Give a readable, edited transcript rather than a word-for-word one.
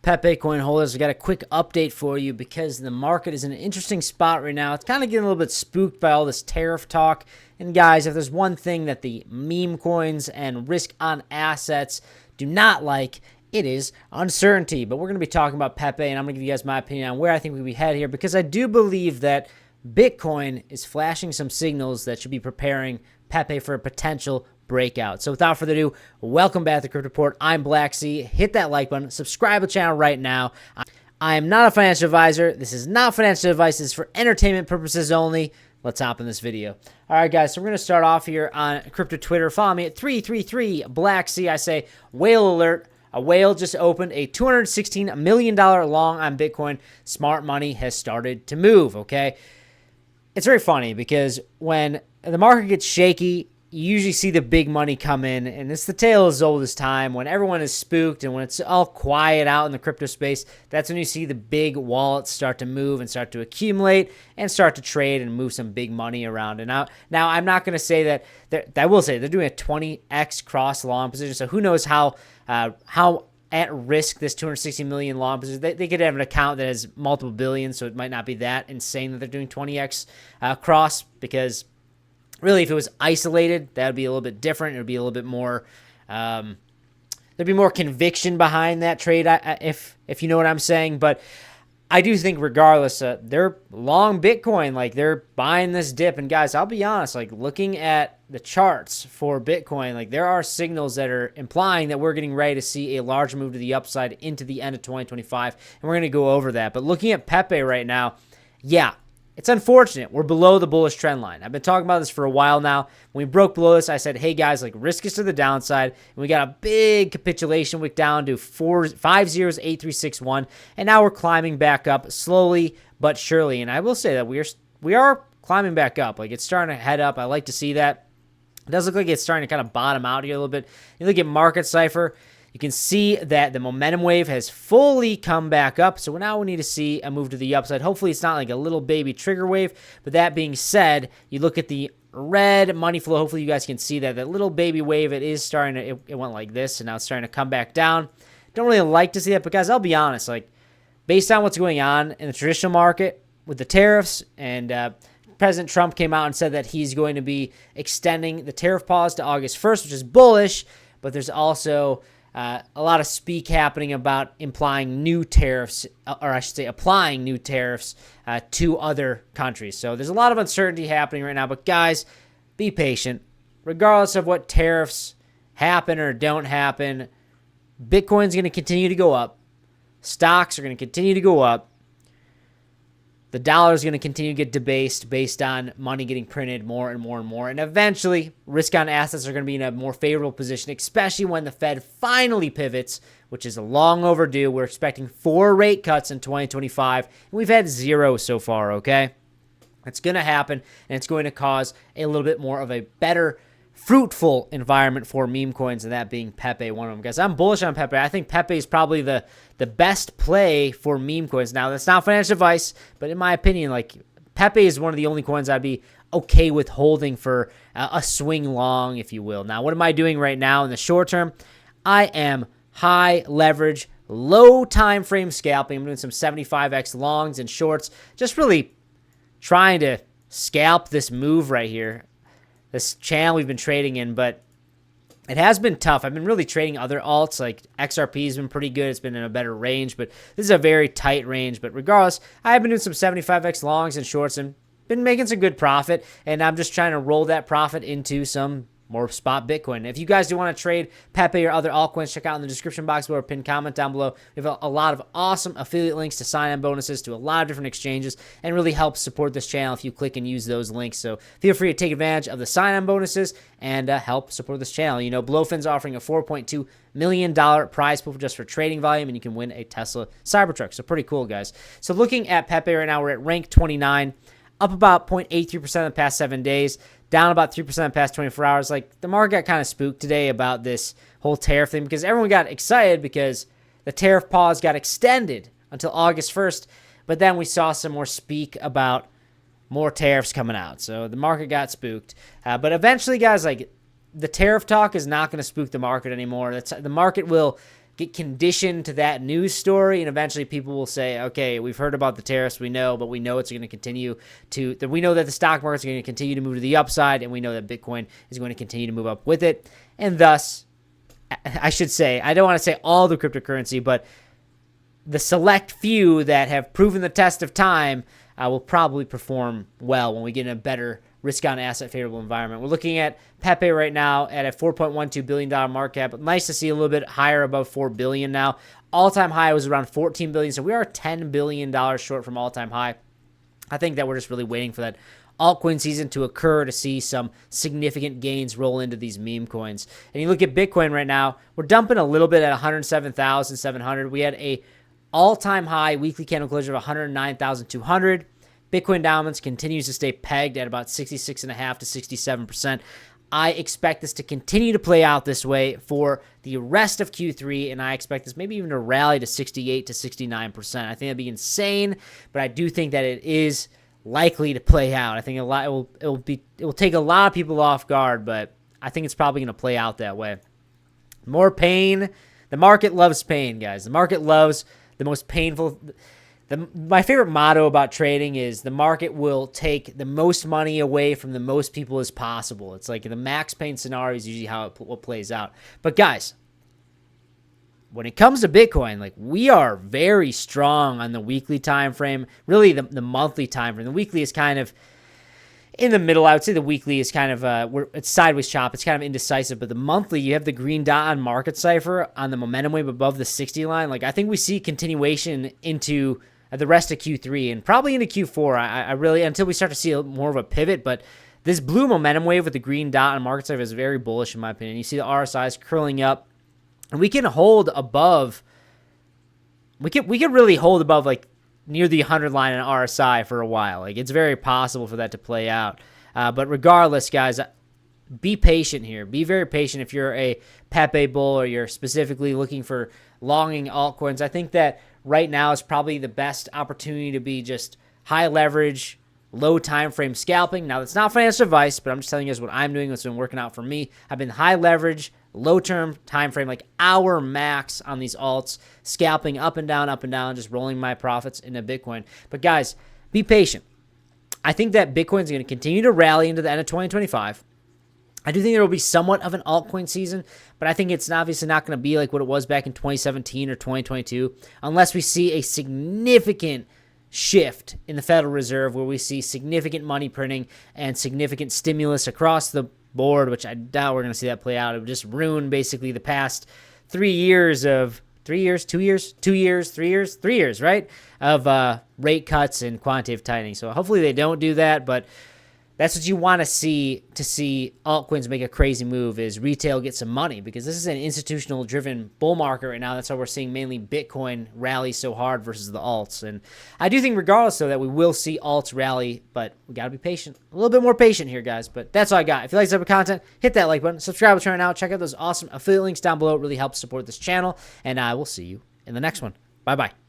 Pepe coin holders, I got a quick update for you because the market is in an interesting spot right now. It's kind of getting a little bit spooked by all this tariff talk. And guys, if there's one thing that the meme coins and risk on assets do not like, it is uncertainty. But we're going to be talking about Pepe, and I'm going to give you guys my opinion on where I think we head here, because I do believe that Bitcoin is flashing some signals that should be preparing Pepe for a potential breakout. So without further ado, welcome back to the Crypto Report. I'm Blacksea. Hit that like button, subscribe to the channel right now. I am not a financial advisor. This is not financial advice. This is for entertainment purposes only. Let's hop in this video. All right, guys, so we're going to start off here on crypto Twitter. Follow me at 333 Blacksea. I say whale alert. A whale just opened a $216 million long on Bitcoin. Smart money has started to move, okay? It's very funny because when the market gets shaky, you usually see the big money come in, and it's the tale as old as time. When everyone is spooked and when it's all quiet out in the crypto space, that's when you see the big wallets start to move and start to accumulate and start to trade and move some big money around. And now I'm not going to say that I will say they're doing a 20x cross long position, so who knows how at risk this 260 million long position. They could have an account that has multiple billions, so it might not be that insane that they're doing 20x cross, because really, if it was isolated, that would be a little bit different. It would be a little bit more, there'd be more conviction behind that trade, if you know what I'm saying. But I do think regardless, they're long Bitcoin. Like, they're buying this dip. And guys, I'll be honest, like, looking at the charts for Bitcoin, like, there are signals that are implying that we're getting ready to see a large move to the upside into the end of 2025. And we're going to go over that. But looking at Pepe right now, yeah, it's unfortunate. We're below the bullish trend line. I've been talking about this for a while now. When we broke below this, I said, hey, guys, like, risk is to the downside. And we got a big capitulation wick down to 5-0-8-3-6-1. And now we're climbing back up slowly but surely. And I will say that we are climbing back up. Like, it's starting to head up. I like to see that. It does look like it's starting to kind of bottom out here a little bit. You look at Market Cipher, you can see that the momentum wave has fully come back up. So now we need to see a move to the upside. Hopefully it's not like a little baby trigger wave. But that being said, you look at the red money flow. Hopefully you guys can see that. That little baby wave, it is starting to, it went like this, and now it's starting to come back down. Don't really like to see that, but guys, I'll be honest. Like, based on what's going on in the traditional market with the tariffs, and President Trump came out and said that he's going to be extending the tariff pause to August 1st, which is bullish. But there's also a lot of speak happening about implying new tariffs, or I should say applying new tariffs to other countries. So there's a lot of uncertainty happening right now. But guys, be patient. Regardless of what tariffs happen or don't happen, Bitcoin's going to continue to go up. Stocks are going to continue to go up. The dollar is going to continue to get debased based on money getting printed more and more and more. And eventually, risk on assets are going to be in a more favorable position, especially when the Fed finally pivots, which is long overdue. We're expecting 4 rate cuts in 2025, and we've had 0 so far, okay? It's going to happen, and it's going to cause a little bit more of a better, fruitful environment for meme coins, and that being Pepe, one of them. Guys, I'm bullish on Pepe. I think Pepe is probably the best play for meme coins. Now, that's not financial advice, but in my opinion, like, Pepe is one of the only coins I'd be okay with holding for a swing long, if you will. Now, what am I doing right now in the short term? I am high leverage, low time frame scalping. I'm doing some 75x longs and shorts, just really trying to scalp this move right here, this channel we've been trading in. But it has been tough. I've been really trading other alts, like XRP has been pretty good. It's been in a better range, but this is a very tight range. But regardless, I have been doing some 75x longs and shorts and been making some good profit, and I'm just trying to roll that profit into some more spot Bitcoin. If you guys do want to trade Pepe or other altcoins, check out in the description box below or pinned comment down below. We have a lot of awesome affiliate links to sign-on bonuses to a lot of different exchanges, and really helps support this channel if you click and use those links. So feel free to take advantage of the sign-on bonuses and help support this channel. You know, Blowfin's offering a $4.2 million prize pool just for trading volume, and you can win a Tesla Cybertruck. So pretty cool, guys. So looking at Pepe right now, we're at rank 29. Up about 0.83% in the past 7 days, down about 3% in the past 24 hours. Like, the market got kind of spooked today about this whole tariff thing because everyone got excited because the tariff pause got extended until August 1st, but then we saw some more speak about more tariffs coming out. So the market got spooked. But eventually, guys, like, the tariff talk is not going to spook the market anymore. The market will get conditioned to that news story, and eventually people will say, okay, we've heard about the tariffs, we know, but we know it's going to continue to, we know that the stock market is going to continue to move to the upside, and we know that Bitcoin is going to continue to move up with it. And thus, I should say, I don't want to say all the cryptocurrency, but the select few that have proven the test of time will probably perform well when we get in a better risk-on asset favorable environment. We're looking at Pepe right now at a $4.12 billion market cap. Nice to see a little bit higher, above $4 billion now. All-time high was around $14 billion, so we are $10 billion short from all-time high. I think that we're just really waiting for that altcoin season to occur to see some significant gains roll into these meme coins. And you look at Bitcoin right now, we're dumping a little bit at 107,700. We had a all-time high weekly candle closure of 109,200. Bitcoin dominance continues to stay pegged at about 66.5 to 67%. I expect this to continue to play out this way for the rest of Q3, and I expect this maybe even to rally to 68 to 69%. I think that'd be insane, but I do think that it is likely to play out. I think it will take a lot of people off guard, but I think it's probably going to play out that way. More pain. The market loves pain, guys. The market loves the most painful. My favorite motto about trading is the market will take the most money away from the most people as possible. It's like the max pain scenario is usually how it plays out. But guys, when it comes to Bitcoin, like, we are very strong on the weekly time frame, really the monthly time frame. The weekly is kind of in the middle. I would say the weekly is kind of it's sideways chop. It's kind of indecisive. But the monthly, you have the green dot on market cipher on the momentum wave above the 60 line. Like, I think we see continuation into the rest of Q3 and probably into Q4. I really, until we start to see more of a pivot. But this blue momentum wave with the green dot on market cipher is very bullish in my opinion. You see the RSIs curling up, and we can hold above. We could really hold above, like, near the 100 line in RSI for a while. Like, it's very possible for that to play out. But regardless, guys, be patient here. Be very patient if you're a Pepe bull or you're specifically looking for longing altcoins. I think that right now is probably the best opportunity to be just high leverage, low time frame scalping. Now, that's not financial advice, but I'm just telling you guys what I'm doing. What's been working out for me. I've been high leverage, low term time frame, like hour max on these alts, scalping up and down, just rolling my profits into Bitcoin. But guys, be patient. I think that Bitcoin is going to continue to rally into the end of 2025. I do think there will be somewhat of an altcoin season, but I think it's obviously not going to be like what it was back in 2017 or 2022 unless we see a significant shift in the Federal Reserve where we see significant money printing and significant stimulus across the board, which I doubt we're going to see that play out. It would just ruin basically the past 3 years, right? Of rate cuts and quantitative tightening. So hopefully they don't do that, but that's what you want to see altcoins make a crazy move, is retail get some money, because this is an institutional driven bull market right now. That's why we're seeing mainly Bitcoin rally so hard versus the alts. And I do think regardless though that we will see alts rally, but we got to be patient, a little bit more patient here, guys. But that's all I got. If you like this type of content, hit that like button, subscribe to the channel now, check out those awesome affiliate links down below. It really helps support this channel, and I will see you in the next one. Bye-bye.